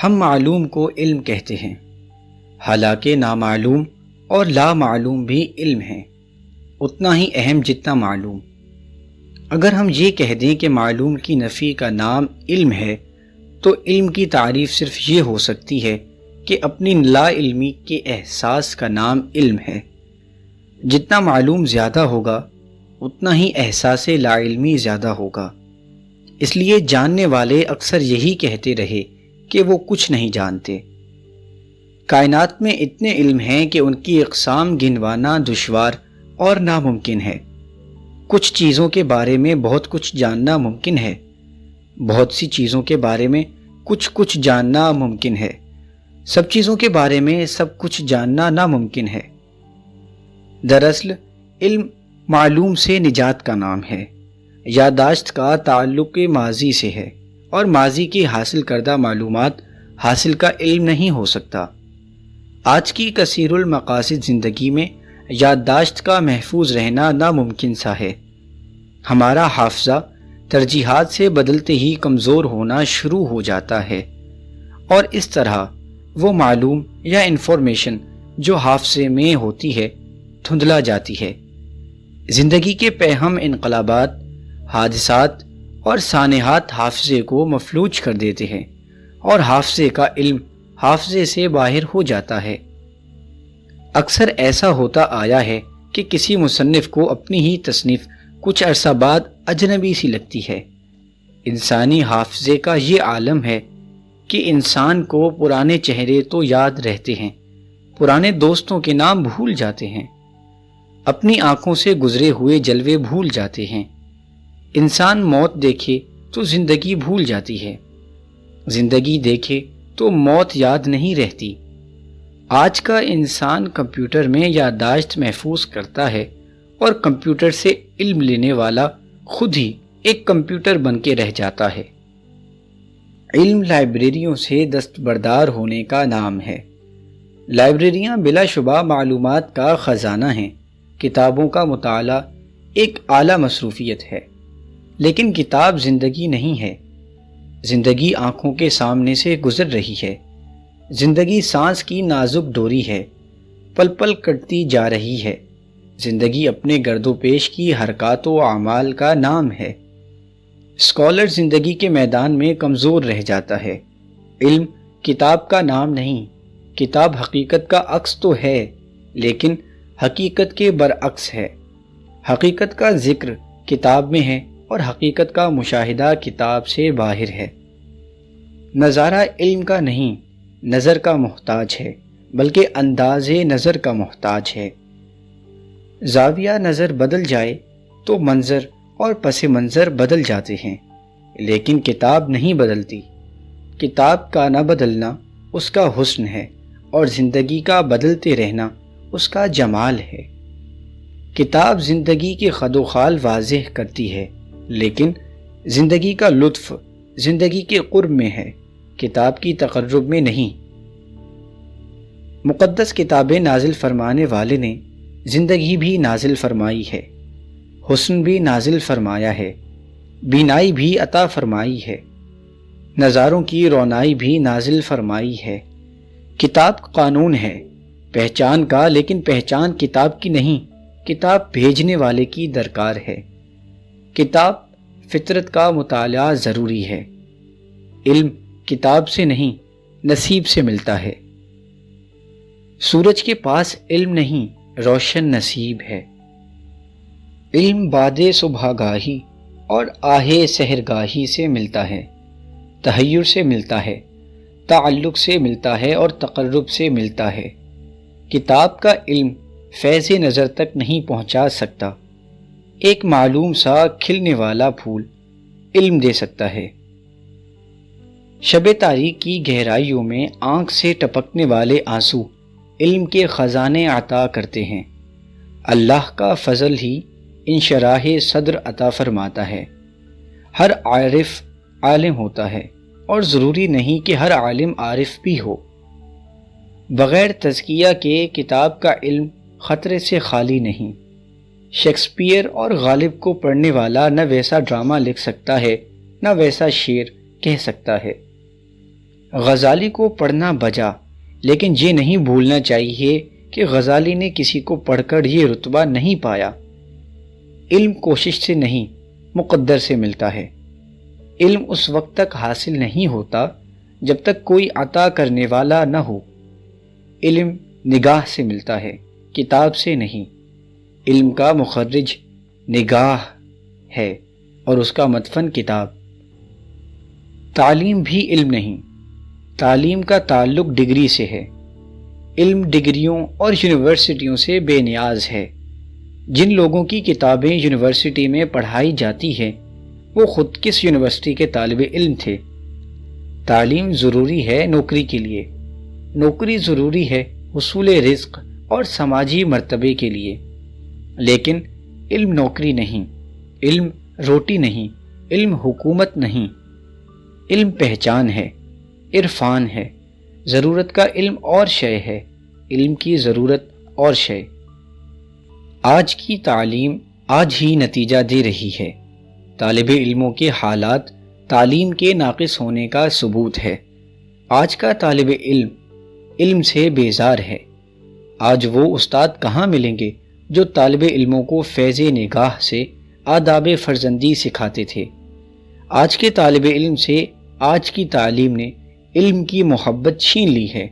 ہم معلوم کو علم کہتے ہیں، حالانکہ نامعلوم اور لا معلوم بھی علم ہیں، اتنا ہی اہم جتنا معلوم۔ اگر ہم یہ کہہ دیں کہ معلوم کی نفی کا نام علم ہے، تو علم کی تعریف صرف یہ ہو سکتی ہے کہ اپنی لا علمی کے احساس کا نام علم ہے۔ جتنا معلوم زیادہ ہوگا اتنا ہی احساس لا علمی زیادہ ہوگا۔ اس لیے جاننے والے اکثر یہی کہتے رہے کہ وہ کچھ نہیں جانتے۔ کائنات میں اتنے علم ہیں کہ ان کی اقسام گنوانا دشوار اور ناممکن ہے۔ کچھ چیزوں کے بارے میں بہت کچھ جاننا ممکن ہے، بہت سی چیزوں کے بارے میں کچھ جاننا ممکن ہے، سب چیزوں کے بارے میں سب کچھ جاننا ناممکن ہے۔ دراصل علم معلوم سے نجات کا نام ہے۔ یادداشت کا تعلق ماضی سے ہے، اور ماضی کی حاصل کردہ معلومات حاصل کا علم نہیں ہو سکتا۔ آج کی کثیر المقاصد زندگی میں یادداشت کا محفوظ رہنا ناممکن سا ہے۔ ہمارا حافظہ ترجیحات سے بدلتے ہی کمزور ہونا شروع ہو جاتا ہے، اور اس طرح وہ معلوم یا انفارمیشن جو حافظے میں ہوتی ہے دھندلا جاتی ہے۔ زندگی کے پیہم انقلابات، حادثات اور سانحات حافظے کو مفلوج کر دیتے ہیں، اور حافظے کا علم حافظے سے باہر ہو جاتا ہے۔ اکثر ایسا ہوتا آیا ہے کہ کسی مصنف کو اپنی ہی تصنیف کچھ عرصہ بعد اجنبی سی لگتی ہے۔ انسانی حافظے کا یہ عالم ہے کہ انسان کو پرانے چہرے تو یاد رہتے ہیں، پرانے دوستوں کے نام بھول جاتے ہیں، اپنی آنکھوں سے گزرے ہوئے جلوے بھول جاتے ہیں۔ انسان موت دیکھے تو زندگی بھول جاتی ہے، زندگی دیکھے تو موت یاد نہیں رہتی۔ آج کا انسان کمپیوٹر میں یادداشت محفوظ کرتا ہے، اور کمپیوٹر سے علم لینے والا خود ہی ایک کمپیوٹر بن کے رہ جاتا ہے۔ علم لائبریریوں سے دستبردار ہونے کا نام ہے۔ لائبریریاں بلا شبہ معلومات کا خزانہ ہیں۔ کتابوں کا مطالعہ ایک اعلیٰ مصروفیت ہے، لیکن کتاب زندگی نہیں ہے۔ زندگی آنکھوں کے سامنے سے گزر رہی ہے۔ زندگی سانس کی نازک ڈوری ہے، پل پل کٹتی جا رہی ہے۔ زندگی اپنے گرد و پیش کی حرکات و اعمال کا نام ہے۔ اسکالر زندگی کے میدان میں کمزور رہ جاتا ہے۔ علم کتاب کا نام نہیں۔ کتاب حقیقت کا عکس تو ہے، لیکن حقیقت کے برعکس ہے۔ حقیقت کا ذکر کتاب میں ہے، اور حقیقت کا مشاہدہ کتاب سے باہر ہے۔ نظارہ علم کا نہیں، نظر کا محتاج ہے، بلکہ انداز نظر کا محتاج ہے۔ زاویہ نظر بدل جائے تو منظر اور پس منظر بدل جاتے ہیں، لیکن کتاب نہیں بدلتی۔ کتاب کا نہ بدلنا اس کا حسن ہے، اور زندگی کا بدلتے رہنا اس کا جمال ہے۔ کتاب زندگی کے خد و خال واضح کرتی ہے، لیکن زندگی کا لطف زندگی کے قرب میں ہے، کتاب کی تقرب میں نہیں۔ مقدس کتابیں نازل فرمانے والے نے زندگی بھی نازل فرمائی ہے، حسن بھی نازل فرمایا ہے، بینائی بھی عطا فرمائی ہے، نظاروں کی رونائی بھی نازل فرمائی ہے۔ کتاب قانون ہے پہچان کا، لیکن پہچان کتاب کی نہیں، کتاب بھیجنے والے کی درکار ہے۔ کتاب فطرت کا مطالعہ ضروری ہے۔ علم کتاب سے نہیں، نصیب سے ملتا ہے۔ سورج کے پاس علم نہیں، روشن نصیب ہے۔ علم باد صبح گاہی اور آہ سحرگاہی سے ملتا ہے، تحیر سے ملتا ہے، تعلق سے ملتا ہے، اور تقرب سے ملتا ہے۔ کتاب کا علم فیض نظر تک نہیں پہنچا سکتا۔ ایک معلوم سا کھلنے والا پھول علم دے سکتا ہے۔ شب تاریک کی گہرائیوں میں آنکھ سے ٹپکنے والے آنسو علم کے خزانے عطا کرتے ہیں۔ اللہ کا فضل ہی انشراح صدر عطا فرماتا ہے۔ ہر عارف عالم ہوتا ہے، اور ضروری نہیں کہ ہر عالم عارف بھی ہو۔ بغیر تزکیہ کے کتاب کا علم خطرے سے خالی نہیں۔ شیکسپیئر اور غالب کو پڑھنے والا نہ ویسا ڈرامہ لکھ سکتا ہے، نہ ویسا شعر کہہ سکتا ہے۔ غزالی کو پڑھنا بجا، لیکن یہ نہیں بھولنا چاہیے کہ غزالی نے کسی کو پڑھ کر یہ رتبہ نہیں پایا۔ علم کوشش سے نہیں، مقدر سے ملتا ہے۔ علم اس وقت تک حاصل نہیں ہوتا جب تک کوئی عطا کرنے والا نہ ہو۔ علم نگاہ سے ملتا ہے، کتاب سے نہیں۔ علم کا مخرج نگاہ ہے اور اس کا مدفن کتاب۔ تعلیم بھی علم نہیں، تعلیم کا تعلق ڈگری سے ہے۔ علم ڈگریوں اور یونیورسٹیوں سے بے نیاز ہے۔ جن لوگوں کی کتابیں یونیورسٹی میں پڑھائی جاتی ہیں وہ خود کس یونیورسٹی کے طالب علم تھے؟ تعلیم ضروری ہے نوکری کے لیے، نوکری ضروری ہے حصول رزق اور سماجی مرتبے کے لیے، لیکن علم نوکری نہیں، علم روٹی نہیں، علم حکومت نہیں۔ علم پہچان ہے، عرفان ہے۔ ضرورت کا علم اور شے ہے، علم کی ضرورت اور شے۔ آج کی تعلیم آج ہی نتیجہ دے رہی ہے۔ طالب علموں کے حالات تعلیم کے ناقص ہونے کا ثبوت ہے۔ آج کا طالب علم علم سے بیزار ہے۔ آج وہ استاد کہاں ملیں گے جو طالب علموں کو فیض نگاہ سے آداب فرزندی سکھاتے تھے؟ آج کے طالب علم سے آج کی تعلیم نے علم کی محبت چھین لی ہے۔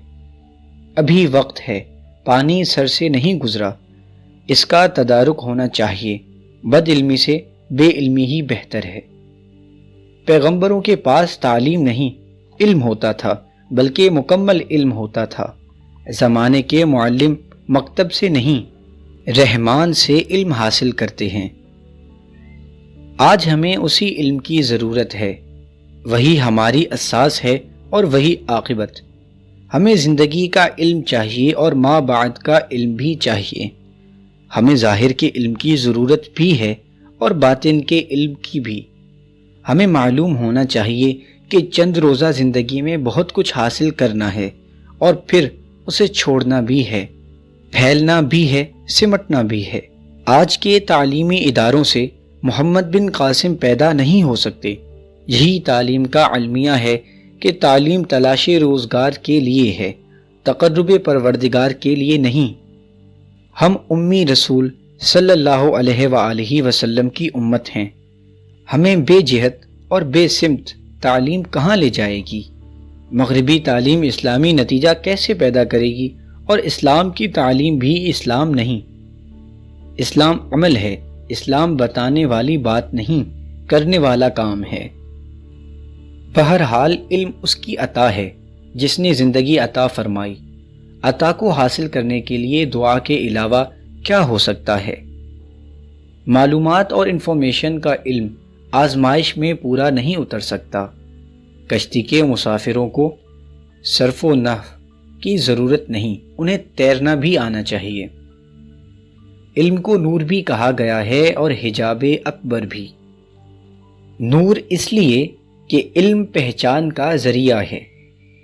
ابھی وقت ہے، پانی سر سے نہیں گزرا، اس کا تدارک ہونا چاہیے۔ بد علمی سے بے علمی ہی بہتر ہے۔ پیغمبروں کے پاس تعلیم نہیں علم ہوتا تھا، بلکہ مکمل علم ہوتا تھا۔ زمانے کے معلم مکتب سے نہیں، رحمان سے علم حاصل کرتے ہیں۔ آج ہمیں اسی علم کی ضرورت ہے، وہی ہماری اساس ہے اور وہی عاقبت۔ ہمیں زندگی کا علم چاہیے اور ما بعد کا علم بھی چاہیے۔ ہمیں ظاہر کے علم کی ضرورت بھی ہے اور باطن کے علم کی بھی۔ ہمیں معلوم ہونا چاہیے کہ چند روزہ زندگی میں بہت کچھ حاصل کرنا ہے اور پھر اسے چھوڑنا بھی ہے، پھیلنا بھی ہے، سمٹنا بھی ہے۔ آج کے تعلیمی اداروں سے محمد بن قاسم پیدا نہیں ہو سکتے۔ یہی تعلیم کا المیہ ہے کہ تعلیم تلاش روزگار کے لیے ہے، تقرب پروردگار کے لیے نہیں۔ ہم امی رسول صلی اللہ علیہ وآلہ وسلم کی امت ہیں۔ ہمیں بے جہت اور بے سمت تعلیم کہاں لے جائے گی؟ مغربی تعلیم اسلامی نتیجہ کیسے پیدا کرے گی؟ اور اسلام کی تعلیم بھی اسلام نہیں۔ اسلام عمل ہے، اسلام بتانے والی بات نہیں، کرنے والا کام ہے۔ بہرحال علم اس کی عطا ہے جس نے زندگی عطا فرمائی۔ عطا کو حاصل کرنے کے لیے دعا کے علاوہ کیا ہو سکتا ہے؟ معلومات اور انفارمیشن کا علم آزمائش میں پورا نہیں اتر سکتا۔ کشتی کے مسافروں کو صرف و نحو کی ضرورت نہیں، انہیں تیرنا بھی آنا چاہیے۔ علم کو نور بھی کہا گیا ہے اور حجاب اکبر بھی۔ نور اس لیے کہ علم پہچان کا ذریعہ ہے،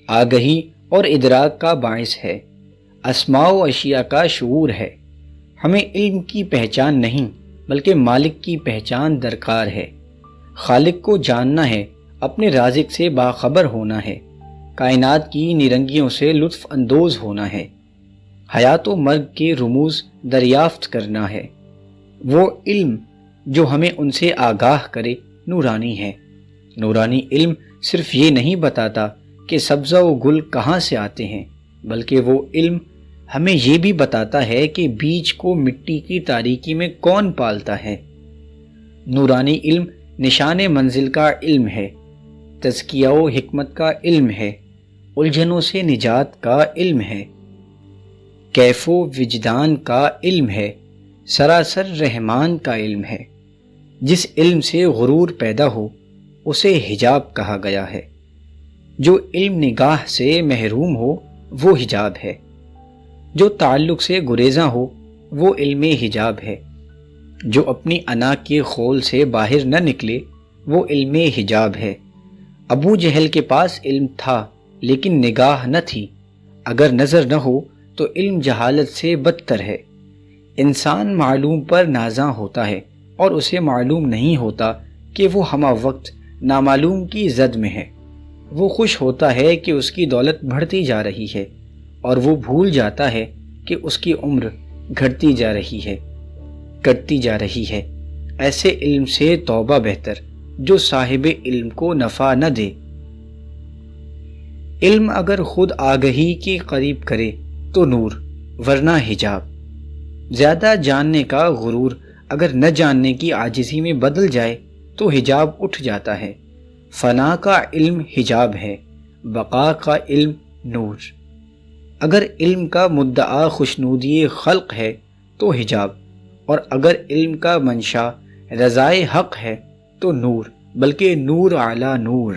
آگہی اور ادراک کا باعث ہے، اسماء و اشیاء کا شعور ہے۔ ہمیں علم کی پہچان نہیں بلکہ مالک کی پہچان درکار ہے۔ خالق کو جاننا ہے، اپنے رازق سے باخبر ہونا ہے، کائنات کی نرنگیوں سے لطف اندوز ہونا ہے، حیات و مرگ کے رموز دریافت کرنا ہے۔ وہ علم جو ہمیں ان سے آگاہ کرے نورانی ہے۔ نورانی علم صرف یہ نہیں بتاتا کہ سبزہ و گل کہاں سے آتے ہیں، بلکہ وہ علم ہمیں یہ بھی بتاتا ہے کہ بیج کو مٹی کی تاریکی میں کون پالتا ہے۔ نورانی علم نشان منزل کا علم ہے، تزکیہ و حکمت کا علم ہے، الجھنوں سے نجات کا علم ہے، کیف و وجدان کا علم ہے، سراسر رحمان کا علم ہے۔ جس علم سے غرور پیدا ہو اسے حجاب کہا گیا ہے۔ جو علم نگاہ سے محروم ہو وہ حجاب ہے، جو تعلق سے گریزاں ہو وہ علم حجاب ہے، جو اپنی انا کے خول سے باہر نہ نکلے وہ علم حجاب ہے۔ ابو جہل کے پاس علم تھا لیکن نگاہ نہ تھی۔ اگر نظر نہ ہو تو علم جہالت سے بدتر ہے۔ انسان معلوم پر نازاں ہوتا ہے اور اسے معلوم نہیں ہوتا کہ وہ ہمہ وقت نامعلوم کی زد میں ہے۔ وہ خوش ہوتا ہے کہ اس کی دولت بڑھتی جا رہی ہے، اور وہ بھول جاتا ہے کہ اس کی عمر گھٹتی جا رہی ہے، کٹتی جا رہی ہے۔ ایسے علم سے توبہ بہتر جو صاحب علم کو نفع نہ دے۔ علم اگر خود آگہی کے قریب کرے تو نور، ورنہ حجاب۔ زیادہ جاننے کا غرور اگر نہ جاننے کی عاجزی میں بدل جائے تو حجاب اٹھ جاتا ہے۔ فنا کا علم حجاب ہے، بقا کا علم نور۔ اگر علم کا مدعا خوشنودی خلق ہے تو حجاب، اور اگر علم کا منشا رضائے حق ہے تو نور، بلکہ نور اعلی نور۔